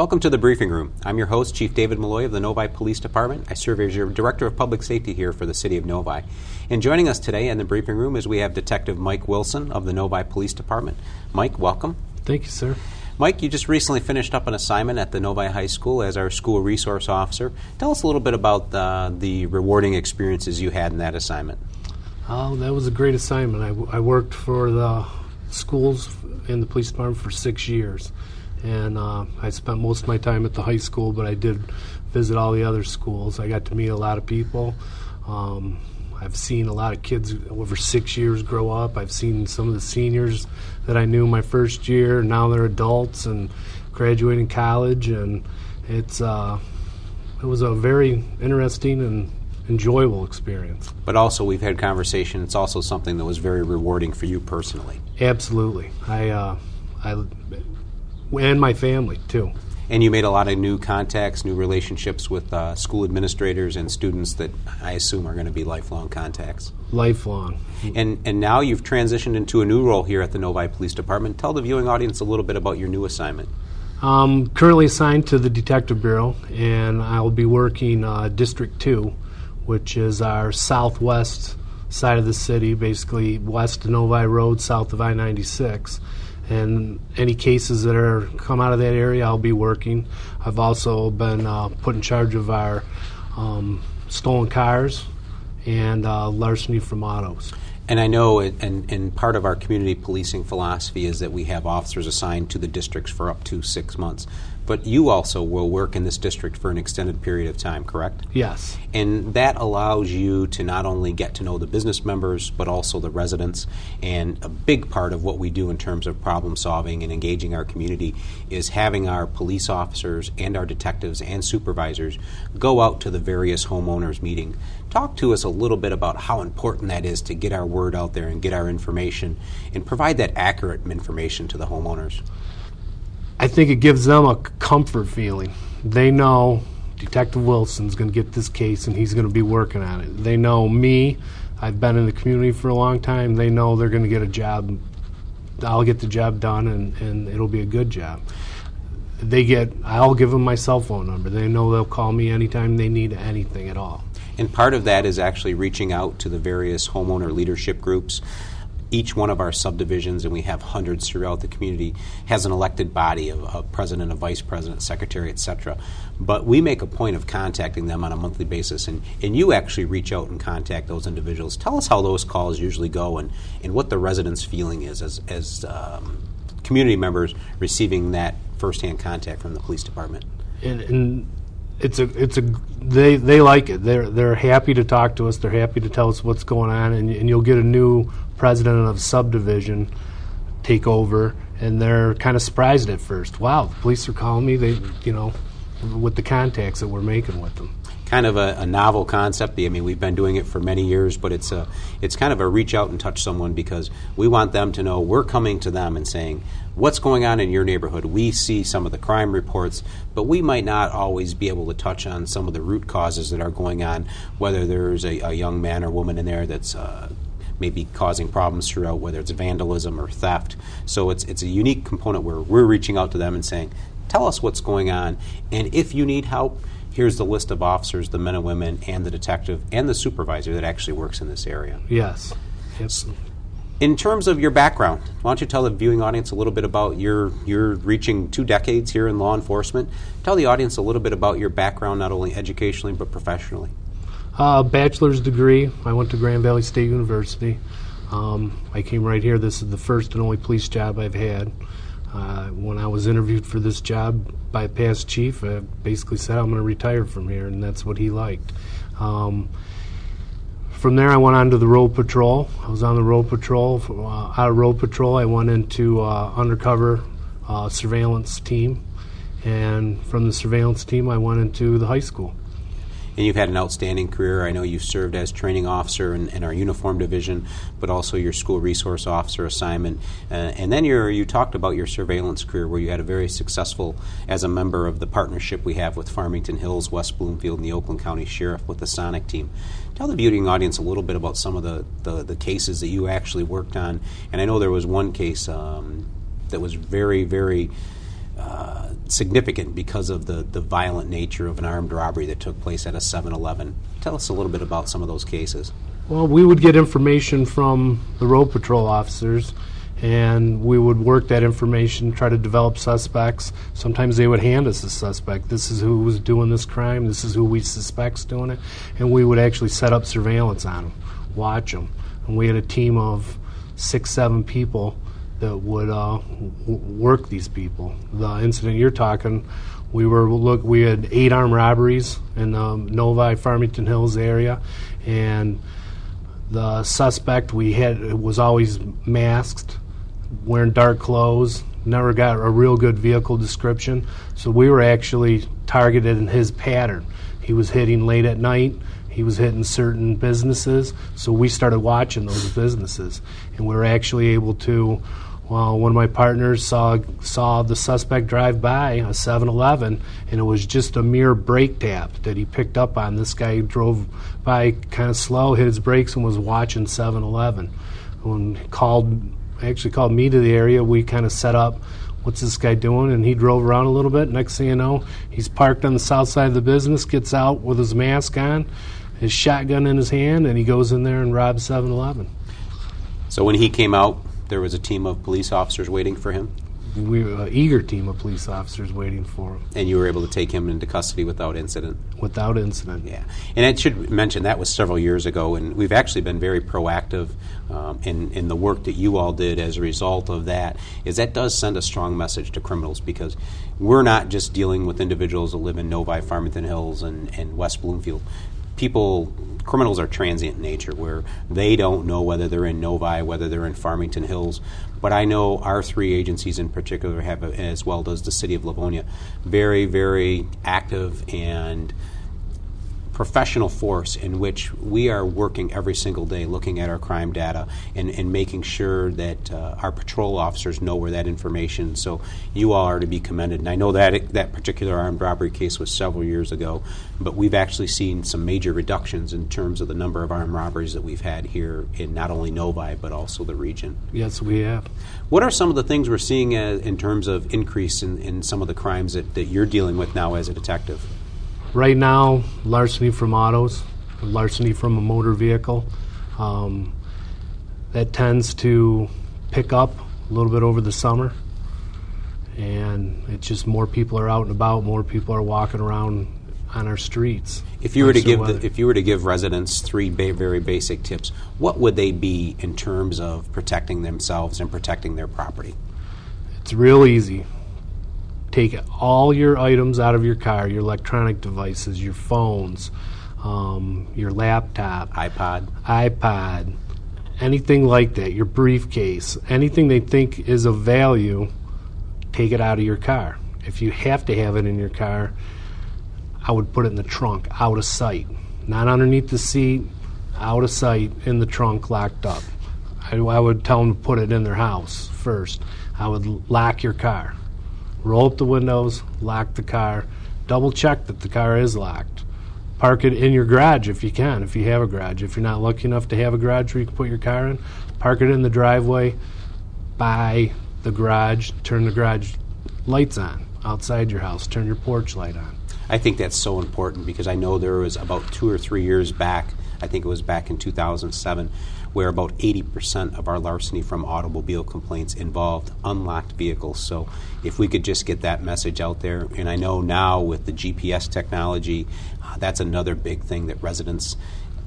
Welcome to the Briefing Room. I'm your host, Chief David Malloy of the Novi Police Department. I serve as your Director of Public Safety here for the City of Novi. And joining us today in the Briefing Room is we have Detective Mike Wilson of the Novi Police Department. Mike, welcome. Thank you, sir. Mike, you just recently finished up an assignment at the Novi High School as our school resource officer. Tell us a little bit about the rewarding experiences you had in that assignment. That was a great assignment. I worked for the schools in the police department for 6 years. And I spent most of my time at the high school, but I did visit all the other schools. I got to meet a lot of people. I've seen a lot of kids over 6 years grow up. I've seen some of the seniors that I knew my first year. Now they're adults and graduating college, and it was a very interesting and enjoyable experience. But also, we've had conversation. It's also something that was very rewarding for you personally. Absolutely. And my family, too. And you made a lot of new contacts, new relationships with school administrators and students that I assume are going to be lifelong contacts. Lifelong. And now you've transitioned into a new role here at the Novi Police Department. Tell the viewing audience a little bit about your new assignment. I'm currently assigned to the Detective Bureau, and I'll be working District 2, which is our southwest side of the city, basically west of Novi Road, south of I-96. And any cases that are come out of that area, I'll be working. I've also been put in charge of our stolen cars and larceny from autos. And I know, and part of our community policing philosophy is that we have officers assigned to the districts for up to 6 months. But you also will work in this district for an extended period of time, correct? Yes. And that allows you to not only get to know the business members, but also the residents. And a big part of what we do in terms of problem solving and engaging our community is having our police officers and our detectives and supervisors go out to the various homeowners meeting. Talk to us a little bit about how important that is to get our word out there and get our information and provide that accurate information to the homeowners. I think it gives them a comfort feeling. They know Detective Wilson's going to get this case and he's going to be working on it. They know me. I've been in the community for a long time. They know they're going to get a job. I'll get the job done and it'll be a good job. I'll give them my cell phone number. They know they'll call me anytime they need anything at all. And part of that is actually reaching out to the various homeowner leadership groups. Each one of our subdivisions, and we have hundreds throughout the community, has an elected body of a president, a vice president, secretary, etc. But we make a point of contacting them on a monthly basis, and you actually reach out and contact those individuals. Tell us how those calls usually go and what the residents' feeling is as community members receiving that firsthand contact from the police department. And they like it. They're happy to talk to us. They're happy to tell us what's going on, and you'll get a new president of subdivision take over, and they're kind of surprised at first. Wow, the police are calling me. With the contacts that we're making with them. Kind of a novel concept. I mean, we've been doing it for many years, but it's kind of a reach out and touch someone because we want them to know we're coming to them and saying, what's going on in your neighborhood? We see some of the crime reports, but we might not always be able to touch on some of the root causes that are going on, whether there's a young man or woman in there that's maybe causing problems throughout, whether it's vandalism or theft. So it's a unique component where we're reaching out to them and saying, tell us what's going on, and if you need help, here's the list of officers, the men and women, and the detective, and the supervisor that actually works in this area. Yes. Yes. In terms of your background, why don't you tell the viewing audience a little bit about you're reaching 2 decades here in law enforcement. Tell the audience a little bit about your background, not only educationally but professionally. Bachelor's degree. I went to Grand Valley State University. I came right here. This is the first and only police job I've had. When I was interviewed for this job by a past chief, I basically said I'm going to retire from here, and that's what he liked. From there, I went on to the road patrol. I was on the road patrol. Out of road patrol, I went into undercover surveillance team, and from the surveillance team, I went into the high school. And you've had an outstanding career. I know you've served as training officer in our uniform division, but also your school resource officer assignment. And then you talked about your surveillance career, where you had a very successful as a member of the partnership we have with Farmington Hills, West Bloomfield, and the Oakland County Sheriff with the Sonic team. Tell the viewing audience a little bit about some of the cases that you actually worked on. And I know there was one case that was very, very significant because of the violent nature of an armed robbery that took place at a 7-Eleven. Tell us a little bit about some of those cases. Well, we would get information from the road patrol officers, and we would work that information, try to develop suspects. Sometimes they would hand us a suspect. This is who was doing this crime. This is who we suspect's doing it. And we would actually set up surveillance on them, watch them. And we had a team of 6-7 people that would work these people. The incident you're talking, we had 8 armed robberies in the Novi, Farmington Hills area, and the suspect we had was always masked, wearing dark clothes, never got a real good vehicle description, so we were actually targeted in his pattern. He was hitting late at night, he was hitting certain businesses, so we started watching those businesses, and we were actually able to, one of my partners saw the suspect drive by a 7-Eleven, and it was just a mere brake tap that he picked up on. This guy drove by kind of slow, hit his brakes, and was watching 7-Eleven. When he called me to the area, we kind of set up, what's this guy doing? And he drove around a little bit. Next thing you know, he's parked on the south side of the business, gets out with his mask on, his shotgun in his hand, and he goes in there and robs 7-Eleven. So when he came out, there was a team of police officers waiting for him? We were an eager team of police officers waiting for him. And you were able to take him into custody without incident? Without incident. Yeah. And I should mention that was several years ago, and we've actually been very proactive in the work that you all did as a result of that, is that does send a strong message to criminals, because we're not just dealing with individuals that live in Novi, Farmington Hills, and West Bloomfield. Criminals are transient in nature, where they don't know whether they're in Novi, whether they're in Farmington Hills. But I know our 3 agencies in particular have, as well as the city of Livonia, very, very active and professional force in which we are working every single day looking at our crime data and making sure that our patrol officers know where that information. So you all are to be commended. And I know that particular armed robbery case was several years ago, but we've actually seen some major reductions in terms of the number of armed robberies that we've had here in not only Novi but also the region. Yes, we have. What are some of the things we're seeing in terms of increase in some of the crimes that you're dealing with now as a detective? Right now, larceny from autos, larceny from a motor vehicle. That tends to pick up a little bit over the summer, and it's just more people are out and about, more people are walking around on our streets. If you were to give residents 3 very basic tips, what would they be in terms of protecting themselves and protecting their property? It's real easy. Take all your items out of your car, your electronic devices, your phones, your laptop, iPod, anything like that, your briefcase, anything they think is of value, take it out of your car. If you have to have it in your car, I would put it in the trunk, out of sight. Not underneath the seat, out of sight, in the trunk, locked up. I would tell them to put it in their house first. I would lock your car. Roll up the windows, lock the car, double check that the car is locked. Park it in your garage if you can, if you have a garage. If you're not lucky enough to have a garage where you can put your car in, park it in the driveway, by the garage, turn the garage lights on outside your house, turn your porch light on. I think that's so important, because I know there was about 2 or 3 years back, I think it was back in 2007, where about 80% of our larceny from automobile complaints involved unlocked vehicles. So if we could just get that message out there, and I know now with the GPS technology, that's another big thing that residents,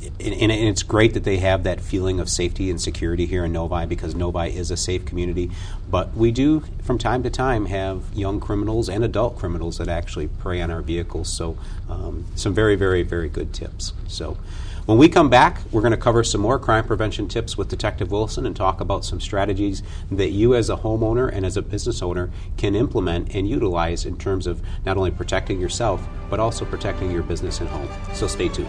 and it's great that they have that feeling of safety and security here in Novi, because Novi is a safe community. But we do, from time to time, have young criminals and adult criminals that actually prey on our vehicles. So some very, very, very good tips. So when we come back, we're going to cover some more crime prevention tips with Detective Wilson and talk about some strategies that you as a homeowner and as a business owner can implement and utilize in terms of not only protecting yourself, but also protecting your business and home. So stay tuned.